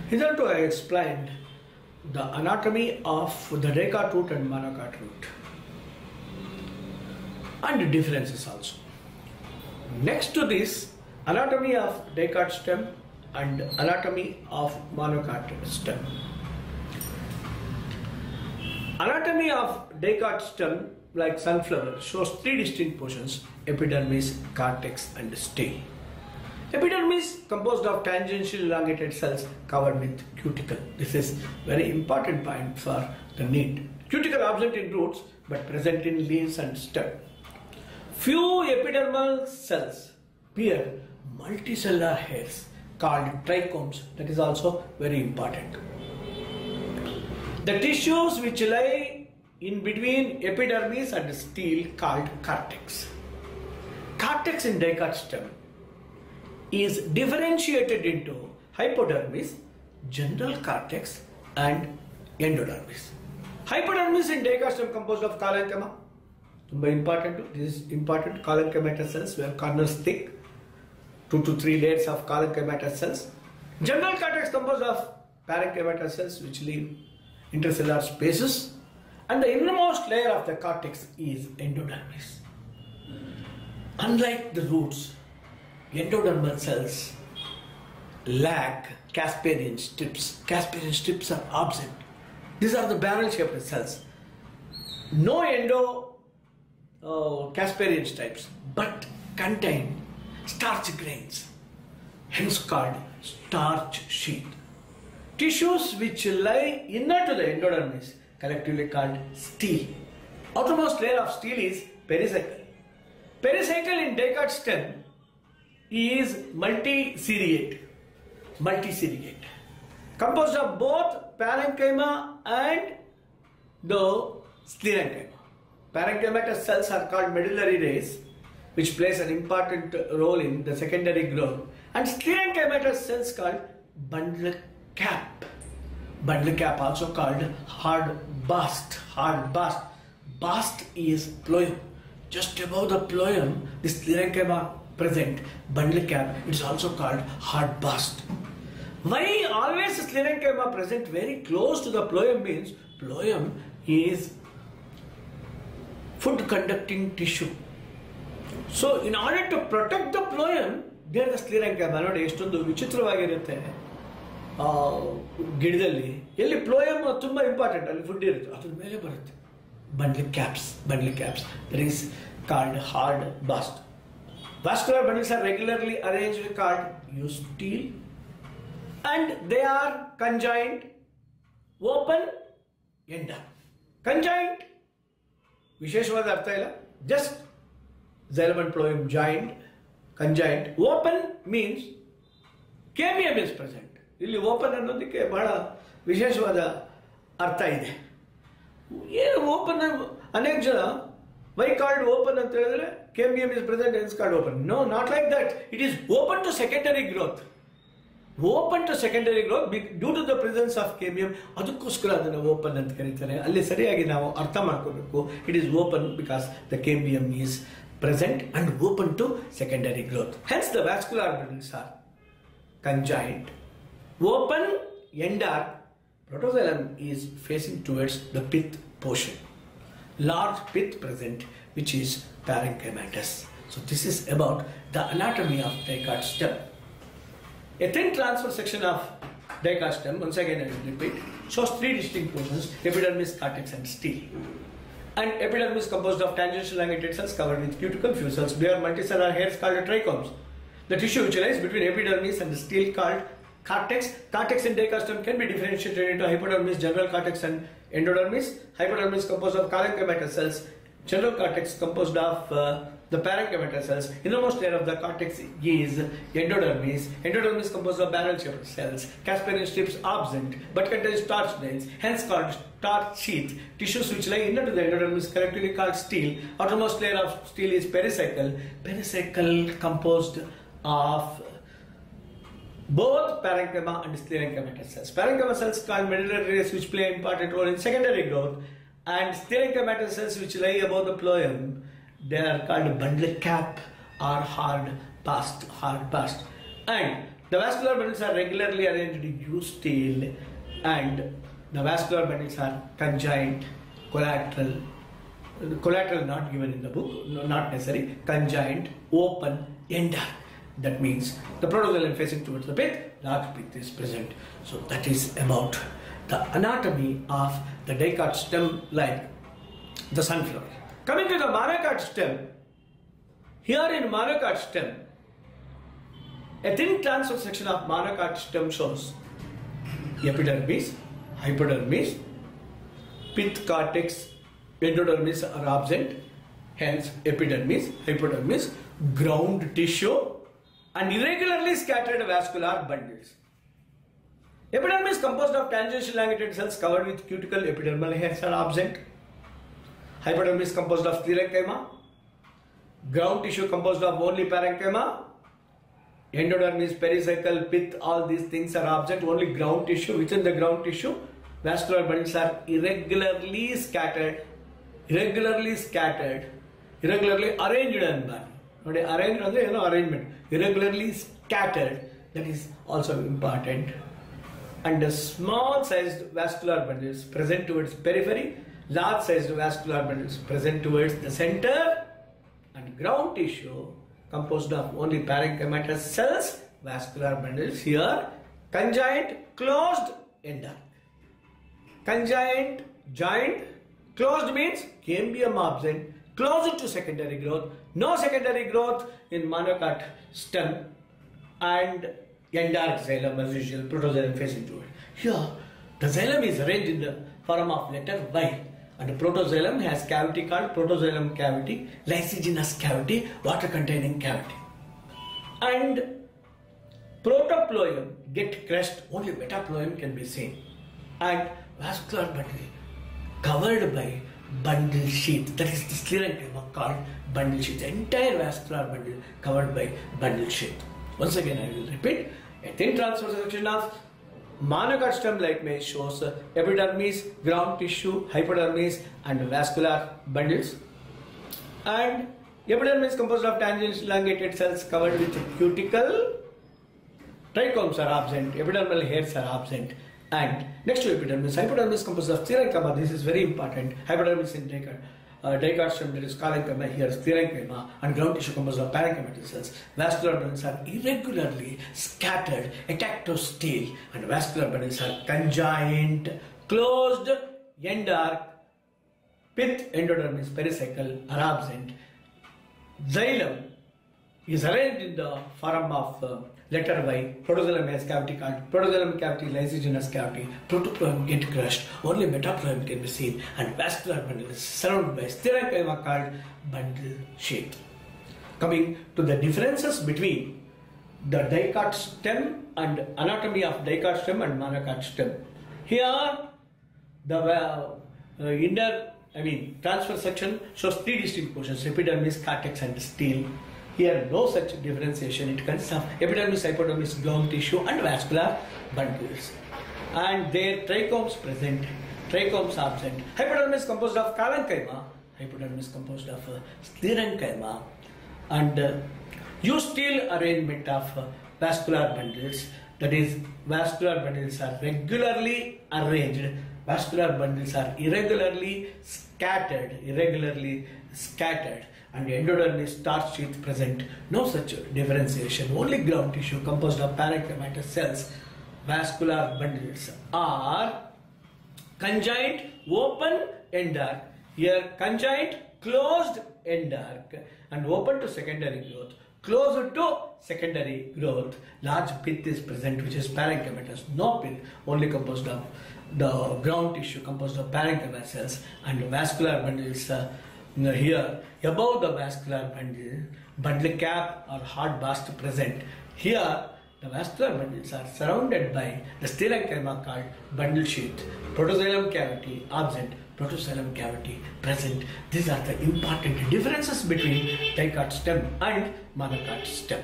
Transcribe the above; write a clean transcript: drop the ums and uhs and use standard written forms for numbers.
Hitherto I explained the anatomy of the Descartes root and Descartes root and the differences also. Next to this, anatomy of Descartes stem and anatomy of Descartes stem. Anatomy of Descartes stem, like sunflower, shows three distinct portions: epidermis, cortex and stele. Epidermis composed of tangential elongated cells covered with cuticle. This is very important point for the NEET. Cuticle absent in roots but present in leaves and stem. Few epidermal cells bear multicellular hairs called trichomes. That is also very important. The tissues which lie in between epidermis and stele called cortex. Cortex in Descartes stem is differentiated into hypodermis, general cortex and endodermis. Hypodermis in Descartes stem composed of parenchyma. Very important. This is important. Parenchymatous cells where corners thick, 2 to 3 layers of parenchymatous cells. General cortex composed of parenchymatous cells which leave intercellular spaces, and the innermost layer of the cortex is endodermis. Unlike the roots, endodermal cells lack Casparian strips. Casparian strips are absent. These are the barrel-shaped cells. No Casparian stripes, but contain starch grains, hence called starch sheath. Tissues which lie inner to the endodermis, collectively called stele. Outermost layer of stele is pericycle. Pericycle in Descartes stem is multiseriate, composed of both parenchyma and the sclerenchyma. Parenchymatous cells are called medullary rays, which plays an important role in the secondary growth, and sclerenchymatous cells called bundle cap. Bundle cap also called hard bast. Bast is phloem. Just above the phloem, the sclerenchyma present, bundle cap, it is also called hard bast. Why always sclerenchyma present very close to the phloem means phloem is food conducting tissue. So in order to protect the phloem, there the sclerenchyma ನೋಡಿ ಎಷ್ಟೊಂದು ವಿಚಿತ್ರವಾಗಿರುತ್ತೆ ಗಿಡದಲ್ಲಿ ಎಲ್ಲಿ phloem ತುಂಬಾ important ಅಲ್ಲಿ food ಇರುತ್ತೆ ಅದರ ಮೇಲೆ ಬರುತ್ತೆ bundle caps that is called hard bast. Vascular bundles are regularly arranged called eustele and they are conjoined, open, ender. Conjoined ವಿಶೇಷವಾದ ಅರ್ಥ ಇಲ್ಲ, just xylem and phloem joined. Conjoined. Open means cambium is present. ಇಲ್ಲಿ open ಅನ್ನೋದಕ್ಕೆ ಬಹಳ ವಿಶೇಷವಾದ ಅರ್ಥ ಇದೆ. ಏನು ಓಪನ್ ಅನೇಕ ಜನ why called open ಅಂತ ಹೇಳಿದ್ರೆ cambium is present hence called open. No, not like that. It is open to secondary growth. Open to secondary growth due to the presence of cambium. ಅದಕ್ಕೋಸ್ಕರ ಅದನ್ನು ಓಪನ್ ಅಂತ ಕರೀತಾರೆ. ಅಲ್ಲಿ ಸರಿಯಾಗಿ ನಾವು ಅರ್ಥ ಮಾಡ್ಕೋಬೇಕು. It is open because the cambium is present and open to secondary growth. Hence the vascular bundles are conjoined, open, ender. Protoxylem is facing towards the pith portion. Large pith present which is parenchymatous. So this is about the anatomy of Descartes stem. A thin transverse section of Descartes stem, once again I will repeat, shows three distinct portions: epidermis, cortex and stele. And epidermis composed of tangential elongated cells covered with cuticle. Few cells bear multicellular hairs called trichomes. The tissue which lies between epidermis and the stele called cortex. Cortex in Descartes stem can be differentiated into hypodermis, general cortex and endodermis. Hypodermis composed of parenchymatous cells. General cortex composed of the parenchymatous cells. Innermost layer of the cortex is endodermis. Endodermis composed of barrel-shaped cells. Casparian strips absent but contains starch grains, hence called starch sheath. Tissues which lie inner to the endodermis collectively called stele. Outermost layer of stele is pericycle. Pericycle composed of both parenchyma and sclerenchymatous cells. Parenchyma cells called medullary rays which play an important role in secondary growth, and sclerenchymatous cells which lie above the phloem, they are called bundle cap or hard bast. And The vascular bundles are regularly arranged U-style, and the vascular bundles are conjoined, collateral. Collateral not given in the book, not necessary. Conjoined, open, end-arc. That means the protoxylem facing towards the pith, large pith is present. So that is about the anatomy of the dicot stem like the sunflower. Coming to the monocot stem, here in monocot stem, a thin transverse section of monocot stem shows epidermis, hypodermis, pith cortex, endodermis are absent, hence epidermis, hypodermis, ground tissue and irregularly scattered vascular bundles. Epidermis composed of tangential elongated cells covered with cuticle, epidermal hairs are absent. Hypodermis composed of sclerenchyma, ground tissue composed of only parenchyma, endodermis, pericycle, pith, all these things are absent, only ground tissue. Within the ground tissue, vascular bundles are irregularly scattered, irregularly arranged and body. Arranged arrangement, irregularly scattered, that is also important. And the small sized vascular bundles present towards periphery, large sized vascular bundles present towards the center, and ground tissue composed of only parenchymatous cells, vascular bundles here, conjoined, closed, end-arc. Conjoined, joined, closed means cambium absent, closed to secondary growth, no secondary growth in monocot stem, and end-arc xylem as usual, protoxylem facing toward. Here, the xylem is arranged in the form of letter Y, and the protoxylem has cavity called protoxylem cavity, lysigenous cavity, water containing cavity. And protoploem get crushed, only metaploem can be seen. And vascular bundle covered by bundle sheath, that is the sclerenchyma called bundle sheath. The entire vascular bundle covered by bundle sheath. Once again I will repeat, a thin transverse section of monocot stem like maize shows epidermis, ground tissue, hypodermis and vascular bundles. And epidermis composed of tangential elongated cells covered with cuticle, trichomes are absent, epidermal hairs are absent. And next to epidermis, hypodermis composed of sclerenchyma, this is very important, hypodermis in dicot stem, that is sclerenchyma, here sclerenchyma, and ground tissue composed of parenchymatous cells. Vascular bundles are irregularly scattered, atactostale, and vascular bundles are conjoined, closed, end-arc, pith, endodermis, pericycle are absent. Xylem is arranged in the form of letter Y. Protoxylem has cavity called protoxylem cavity, lysigenous cavity. Protoploem get crushed, only metaploem can be seen, and vascular bundle is surrounded by sclerenchyma called bundle sheath. Coming to the differences between the dicot stem and anatomy of dicot stem and monocot stem. Here the transverse section shows three distinct portions: epidermis, cortex and stele. Here no such differentiation, it consists of epidermis, hypodermis, ground tissue and vascular bundles. And their trichomes present, trichomes absent. Hypodermis composed of parenchyma, hypodermis composed of sclerenchyma, and U-style arrangement of vascular bundles, that is vascular bundles are regularly arranged, vascular bundles are irregularly scattered, and endodermis starch sheath present, no such differentiation, only ground tissue composed of parenchymatous cells. Vascular bundles are conjoined, open, end-arc. Here conjoined, closed, end-arc, and open to secondary growth, closed to secondary growth. Large pith is present, which is parenchymatous. No pith, only composed of the ground tissue composed of parenchyma cells, and vascular bundles here above the vascular bundle cap or hard bast present. Here the vascular bundles are surrounded by the sclerenchyma called bundle sheath. Protoxylem cavity absent, protoxylem cavity present. These are the important differences between dicot stem and monocot stem.